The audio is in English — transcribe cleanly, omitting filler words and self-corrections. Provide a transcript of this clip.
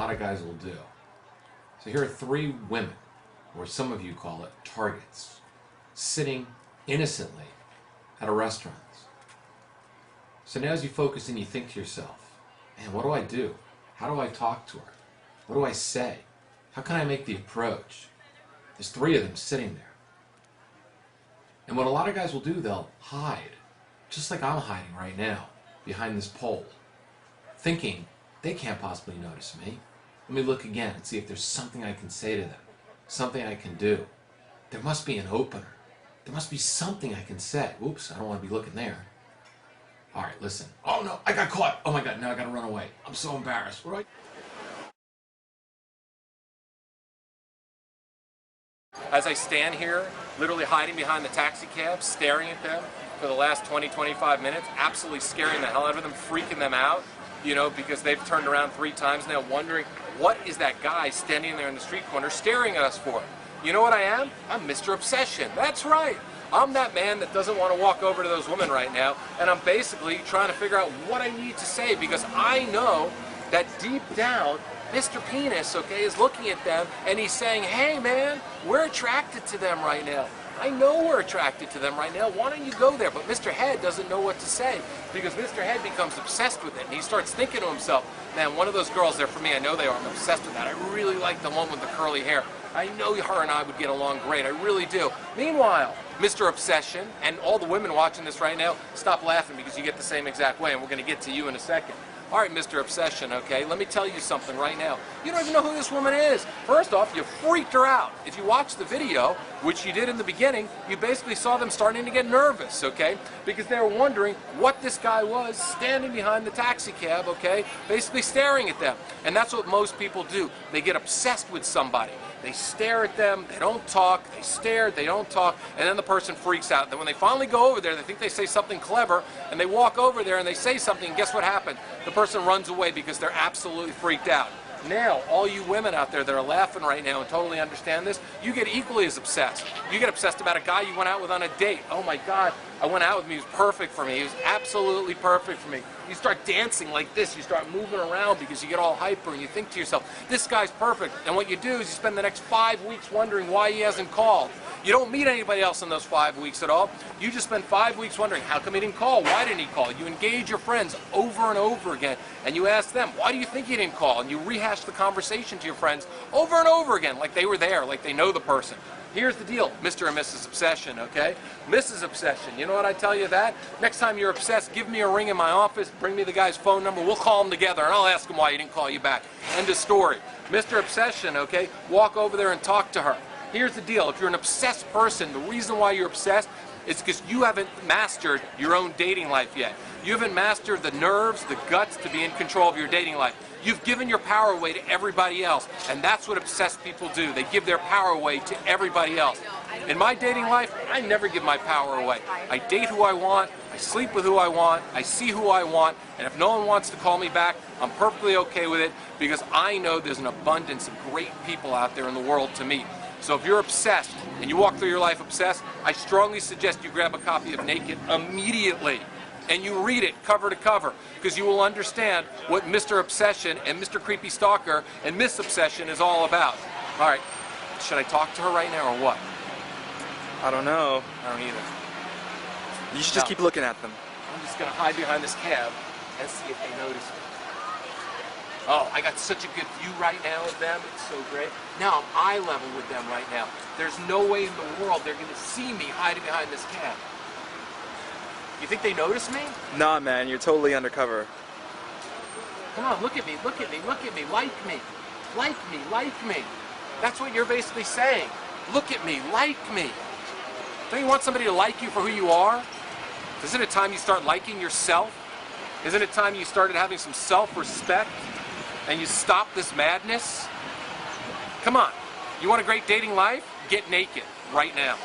lot of guys will do. So here are 3 women, or some of you call it targets, sitting innocently at a restaurant. So now as you focus and you think to yourself, man, what do I do? How do I talk to her? What do I say? How can I make the approach? There's 3 of them sitting there. And what a lot of guys will do, they'll hide, just like I'm hiding right now, behind this pole, thinking they can't possibly notice me. Let me look again and see if there's something I can say to them, something I can do. There must be an opener. There must be something I can say. Oops, I don't want to be looking there. All right, listen. Oh no, I got caught. Oh my God, now I gotta run away. I'm so embarrassed. What do I... As I stand here, literally hiding behind the taxi cab, staring at them for the last 20, 25 minutes, absolutely scaring the hell out of them, freaking them out, you know, because they've turned around 3 times now wondering, what is that guy standing there in the street corner staring at us for? You know what I am? I'm Mr. Obsession. That's right. I'm that man that doesn't want to walk over to those women right now, and I'm basically trying to figure out what I need to say, because I know that deep down, Mr. Penis, okay, is looking at them and he's saying, hey man, we're attracted to them right now. I know we're attracted to them right now. Why don't you go there? But Mr. Head doesn't know what to say, because Mr. Head becomes obsessed with it. And he starts thinking to himself, man, one of those girls there for me, I know they are. I'm obsessed with that. I really like the one with the curly hair. I know her and I would get along great. I really do. Meanwhile, Mr. Obsession and all the women watching this right now, stop laughing, because you get the same exact way, and we're going to get to you in a second. All right, Mr. Obsession, okay, let me tell you something right now. You don't even know who this woman is. First off, you freaked her out. If you watch the video, which you did in the beginning, you basically saw them starting to get nervous, okay, because they were wondering what this guy was standing behind the taxi cab, okay, basically staring at them. And that's what most people do. They get obsessed with somebody. They stare at them, they don't talk, they stare, they don't talk, and then the person freaks out. Then when they finally go over there, they think they say something clever, and they walk over there and they say something, and guess what happened? The person runs away because they're absolutely freaked out. Now, all you women out there that are laughing right now and totally understand this, you get equally as obsessed. You get obsessed about a guy you went out with on a date. Oh my God, I went out with him, he was perfect for me. He was absolutely perfect for me. You start dancing like this, you start moving around because you get all hyper and you think to yourself, this guy's perfect. And what you do is you spend the next 5 weeks wondering why he hasn't called. You don't meet anybody else in those 5 weeks at all. You just spend 5 weeks wondering, how come he didn't call? Why didn't he call? You engage your friends over and over again, and you ask them, why do you think he didn't call? And you rehash the conversation to your friends over and over again, like they were there, like they know the person. Here's the deal, Mr. and Mrs. Obsession, okay? Mrs. Obsession, you know what I tell you that? Next time you're obsessed, give me a ring in my office, bring me the guy's phone number, we'll call him together, and I'll ask him why he didn't call you back. End of story. Mr. Obsession, okay? Walk over there and talk to her. Here's the deal, if you're an obsessed person, the reason why you're obsessed is because you haven't mastered your own dating life yet. You haven't mastered the nerves, the guts to be in control of your dating life. You've given your power away to everybody else, and that's what obsessed people do. They give their power away to everybody else. In my dating life, I never give my power away. I date who I want, I sleep with who I want, I see who I want, and if no one wants to call me back, I'm perfectly okay with it, because I know there's an abundance of great people out there in the world to meet. So if you're obsessed, and you walk through your life obsessed, I strongly suggest you grab a copy of Naked immediately. And you read it cover to cover, because you will understand what Mr. Obsession and Mr. Creepy Stalker and Miss Obsession is all about. All right, should I talk to her right now or what? I don't know. I don't either. You should just keep looking at them. I'm just going to hide behind this cab and see if they notice me. Oh, I got such a good view right now of them. It's so great. Now I'm eye level with them right now. There's no way in the world they're going to see me hiding behind this cab. You think they notice me? Nah, man, you're totally undercover. Come on, look at me, look at me, look at me, like me, like me, like me. That's what you're basically saying. Look at me, like me. Don't you want somebody to like you for who you are? Isn't it time you start liking yourself? Isn't it time you started having some self-respect and you stop this madness? Come on, you want a great dating life? Get naked right now.